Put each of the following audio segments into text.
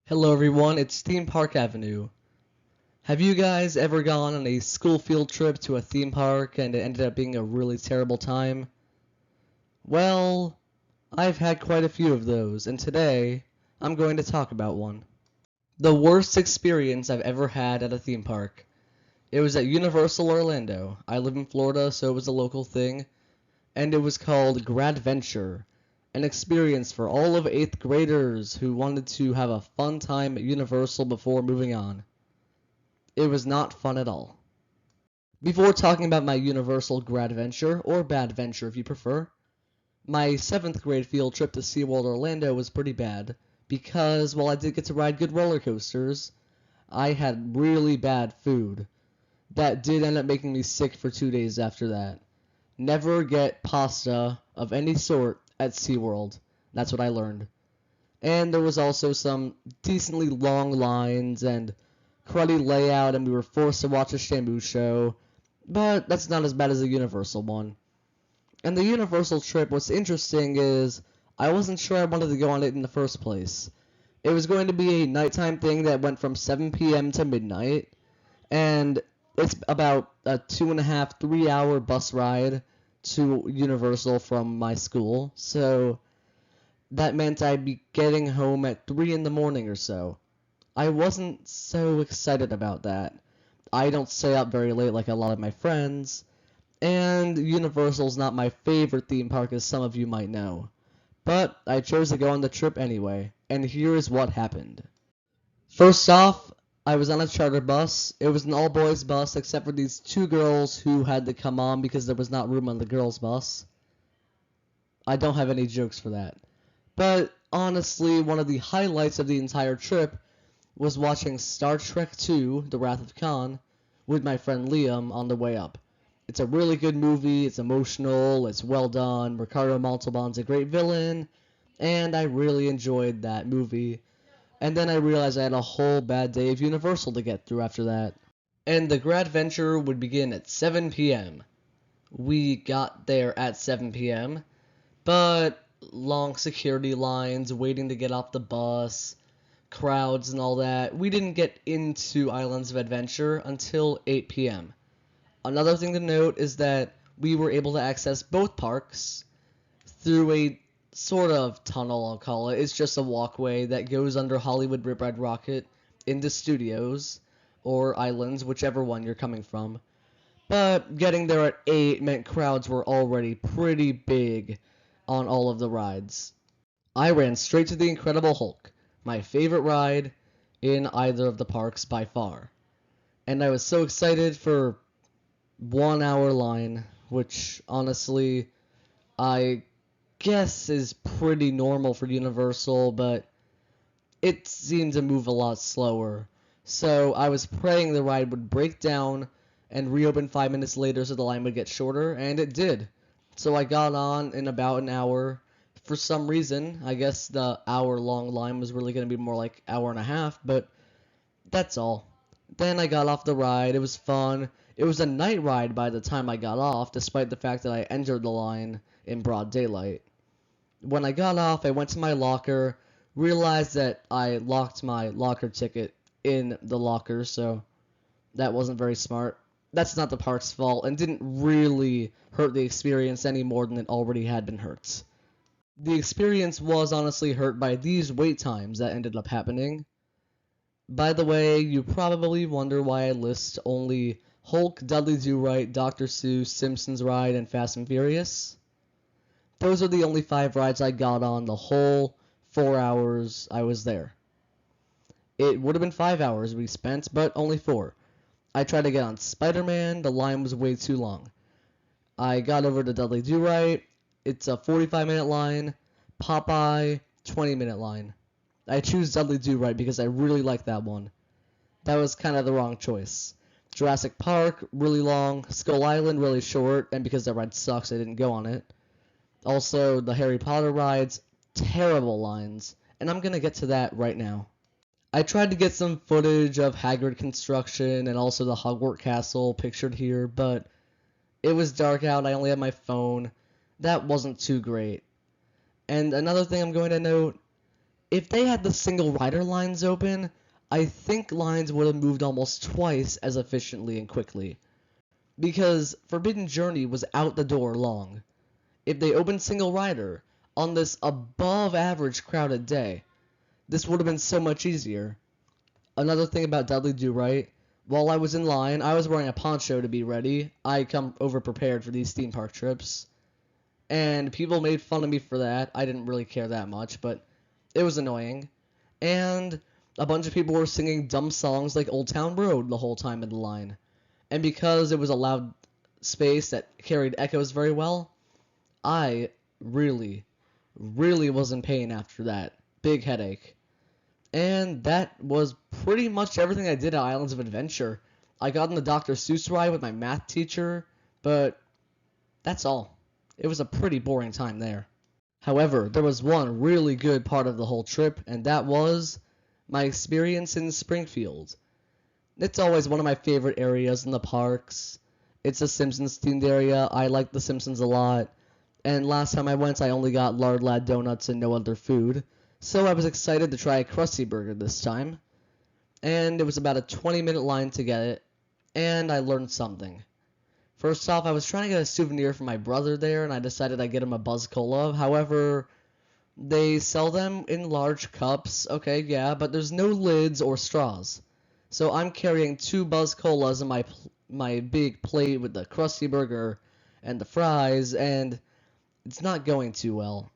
Hello everyone, it's Theme Park Avenue. Have you guys ever gone on a school field trip to a theme park and it ended up being a really terrible time? Well, I've had quite a few of those, and today I'm going to talk about one. The worst experience I've ever had at a theme park. It was at Universal Orlando. I live in Florida, so it was a local thing, and it was called Gradventure, an experience for all of 8th graders who wanted to have a fun time at Universal before moving on. It was not fun at all. Before talking about my Universal Gradventure, or Badventure if you prefer, my 7th grade field trip to SeaWorld Orlando was pretty bad, because while I did get to ride good roller coasters, I had really bad food. That did end up making me sick for 2 days after that. Never get pasta of any sort at SeaWorld. That's what I learned. And there was also some decently long lines and cruddy layout, and we were forced to watch a Shamu show, but that's not as bad as the Universal one. And the Universal trip, what's interesting is I wasn't sure I wanted to go on it in the first place. It was going to be a nighttime thing that went from 7 p.m. to midnight, and it's about a 2.5, 3 hour bus ride to Universal from my school, so that meant I'd be getting home at 3 in the morning or so. I wasn't so excited about that. I don't stay up very late like a lot of my friends, and Universal's not my favorite theme park as some of you might know. But I chose to go on the trip anyway, and here is what happened. First off, I was on a charter bus. It was an all-boys bus except for these two girls who had to come on because there was not room on the girls' bus. I don't have any jokes for that. But honestly, one of the highlights of the entire trip was watching Star Trek II: The Wrath of Khan with my friend Liam on the way up. It's a really good movie, it's emotional, it's well done, Ricardo Montalban's a great villain, and I really enjoyed that movie. And then I realized I had a whole bad day of Universal to get through after that. And the Gradventure would begin at 7 p.m. We got there at 7 p.m., but long security lines, waiting to get off the bus, crowds and all that. We didn't get into Islands of Adventure until 8 p.m. Another thing to note is that we were able to access both parks through a sort of tunnel, I'll call it. It's just a walkway that goes under Hollywood Rip Ride Rocket into studios or islands, whichever one you're coming from. But getting there at 8 meant crowds were already pretty big on all of the rides. I ran straight to the Incredible Hulk, my favorite ride in either of the parks by far. And I was so excited for 1 hour line, which honestly I guess is pretty normal for Universal, but it seemed to move a lot slower. So I was praying the ride would break down and reopen 5 minutes later so the line would get shorter, and it did. So I got on in about an hour. For some reason, I guess the hour-long line was really going to be more like hour and a half, but that's all. Then I got off the ride. It was fun. It was a night ride by the time I got off, despite the fact that I entered the line in broad daylight. When I got off, I went to my locker, realized that I locked my locker ticket in the locker, so that wasn't very smart. That's not the park's fault, and didn't really hurt the experience any more than it already had been hurt. The experience was honestly hurt by these wait times that ended up happening. By the way, you probably wonder why I list only Hulk, Dudley Do-Right, Dr. Seuss, Simpsons Ride, and Fast and Furious. Those are the only 5 rides I got on the whole 4 hours I was there. It would have been 5 hours we spent, but only 4. I tried to get on Spider-Man, the line was way too long. I got over to Dudley Do-Right, it's a 45-minute line. Popeye, 20-minute line. I choose Dudley Do-Right because I really like that one. That was kind of the wrong choice. Jurassic Park, really long. Skull Island, really short, and because that ride sucks, I didn't go on it. Also, the Harry Potter rides, terrible lines, and I'm gonna get to that right now. I tried to get some footage of Hagrid construction and also the Hogwarts castle pictured here, but it was dark out, I only had my phone. That wasn't too great. And another thing I'm going to note If they had the single rider lines open, I think lines would have moved almost twice as efficiently and quickly. Because Forbidden Journey was out the door long. If they opened single rider on this above average crowded day, this would have been so much easier. Another thing about Dudley Do Right, while I was in line, I was wearing a poncho to be ready. I come over prepared for these theme park trips. And people made fun of me for that. I didn't really care that much, but it was annoying. And a bunch of people were singing dumb songs like Old Town Road the whole time in the line. And because it was a loud space that carried echoes very well, I really, really was in pain after that. Big headache. And that was pretty much everything I did at Islands of Adventure. I got on the Dr. Seuss ride with my math teacher, but that's all. It was a pretty boring time there. However, there was one really good part of the whole trip, and that was my experience in Springfield. It's always one of my favorite areas in the parks. It's a Simpsons themed area. I like the Simpsons a lot. And last time I went, I only got lard lad donuts and no other food. So I was excited to try a Krusty Burger this time. And it was about a 20-minute line to get it. And I learned something. First off, I was trying to get a souvenir for my brother there, and I decided I'd get him a Buzz Cola. However, they sell them in large cups. Okay, yeah, but there's no lids or straws. So I'm carrying 2 Buzz Colas in my big plate with the Krusty Burger and the fries, and it's not going too well.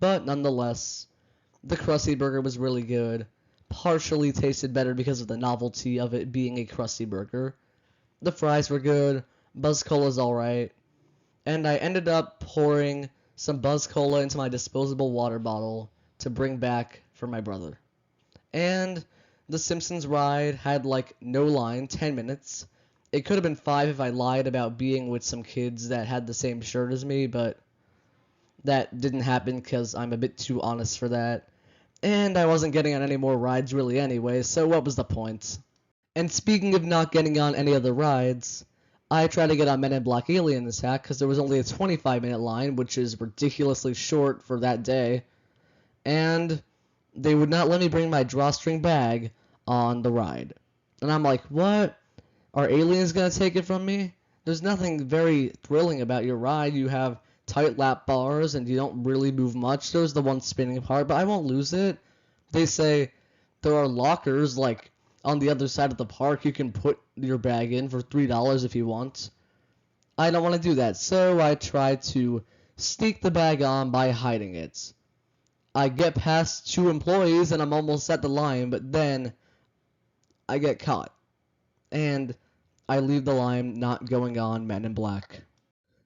But nonetheless, the Krusty Burger was really good. Partially tasted better because of the novelty of it being a Krusty Burger. The fries were good. Buzz Cola's alright. And I ended up pouring some Buzz Cola into my disposable water bottle to bring back for my brother. And the Simpsons ride had like no line, 10 minutes. It could have been 5 if I lied about being with some kids that had the same shirt as me, but that didn't happen because I'm a bit too honest for that. And I wasn't getting on any more rides really anyway, so what was the point? And speaking of not getting on any other rides, I tried to get on Men in Black Alien Attack because there was only a 25-minute line, which is ridiculously short for that day. And they would not let me bring my drawstring bag on the ride. And I'm like, what? Are aliens going to take it from me? There's nothing very thrilling about your ride. You have tight lap bars and you don't really move much. There's the one spinning part, but I won't lose it. They say there are lockers like on the other side of the park you can put your bag in for $3 if you want. I don't want to do that, so I try to sneak the bag on by hiding it. I get past 2 employees and I'm almost at the line, but then I get caught. And I leave the line not going on Men in Black.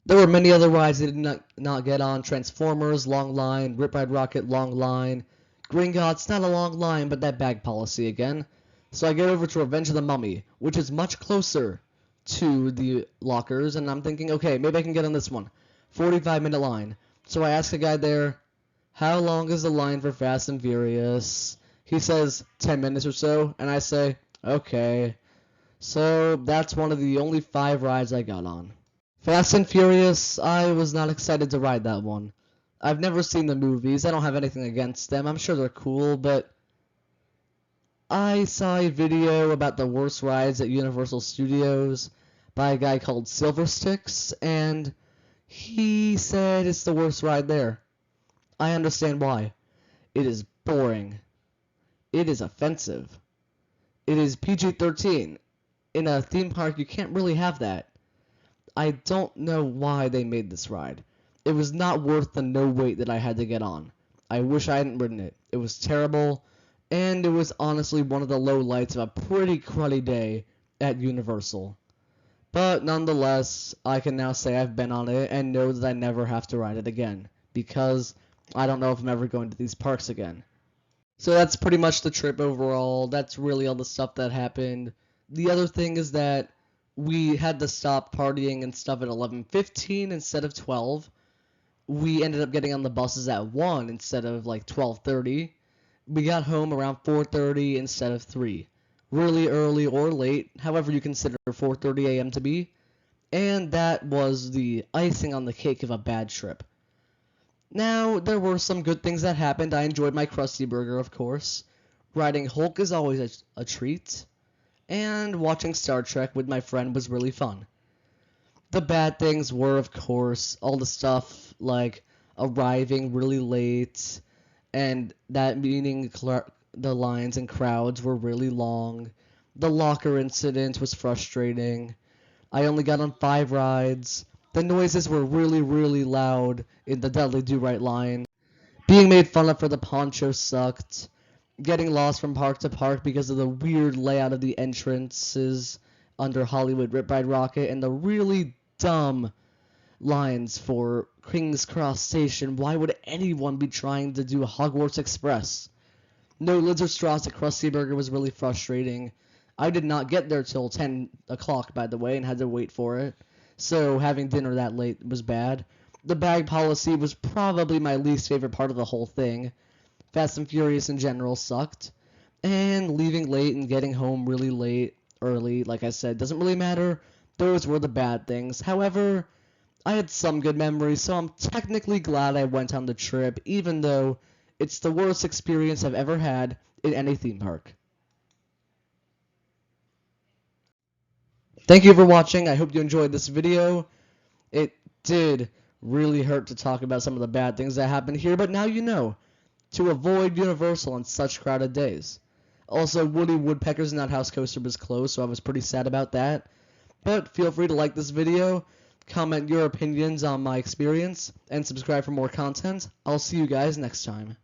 There were many other rides I did not get on. Transformers, long line. Rip Ride Rocket, long line. Gringotts, not a long line, but that bag policy again. So I get over to Revenge of the Mummy, which is much closer to the lockers, and I'm thinking, okay, maybe I can get on this one. 45-minute line. So I ask the guy there, how long is the line for Fast and Furious? He says 10 minutes or so, and I say, okay. So that's one of the only 5 rides I got on. Fast and Furious, I was not excited to ride that one. I've never seen the movies. I don't have anything against them. I'm sure they're cool, but I saw a video about the worst rides at Universal Studios by a guy called Silversticks, and he said it's the worst ride there. I understand why. It is boring. It is offensive. It is PG-13. In a theme park, you can't really have that. I don't know why they made this ride. It was not worth the no wait that I had to get on. I wish I hadn't ridden it. It was terrible, and it was honestly one of the low lights of a pretty cruddy day at Universal. But nonetheless, I can now say I've been on it and know that I never have to ride it again, because I don't know if I'm ever going to these parks again. So that's pretty much the trip overall. That's really all the stuff that happened. The other thing is that we had to stop partying and stuff at 11:15 instead of 12. We ended up getting on the buses at 1 instead of like 12:30. We got home around 4:30 instead of 3. Really early or late, however you consider 4:30 a.m. to be. And that was the icing on the cake of a bad trip. Now, there were some good things that happened. I enjoyed my Krusty Burger, of course. Riding Hulk is always a treat. And watching Star Trek with my friend was really fun. The bad things were, of course, all the stuff like arriving really late, and that meaning the lines and crowds were really long. The locker incident was frustrating. I only got on 5 rides. The noises were really, really loud in the Dudley Do Right line. Being made fun of for the poncho sucked. Getting lost from park to park because of the weird layout of the entrances under Hollywood Rip Ride Rocket and the really dumb lines for King's Cross Station. Why would anyone be trying to do Hogwarts Express? No lizard straws at Krusty Burger was really frustrating. I did not get there till 10 o'clock, by the way, and had to wait for it. So having dinner that late was bad. The bag policy was probably my least favorite part of the whole thing. Fast and Furious in general sucked. And leaving late and getting home really late, early, like I said, doesn't really matter. Those were the bad things. However, I had some good memories, so I'm technically glad I went on the trip, even though it's the worst experience I've ever had in any theme park. Thank you for watching. I hope you enjoyed this video. It did really hurt to talk about some of the bad things that happened here, but now you know to avoid Universal on such crowded days. Also, Woody Woodpecker's Nut House coaster was closed, so I was pretty sad about that. But feel free to like this video, comment your opinions on my experience, and subscribe for more content. I'll see you guys next time.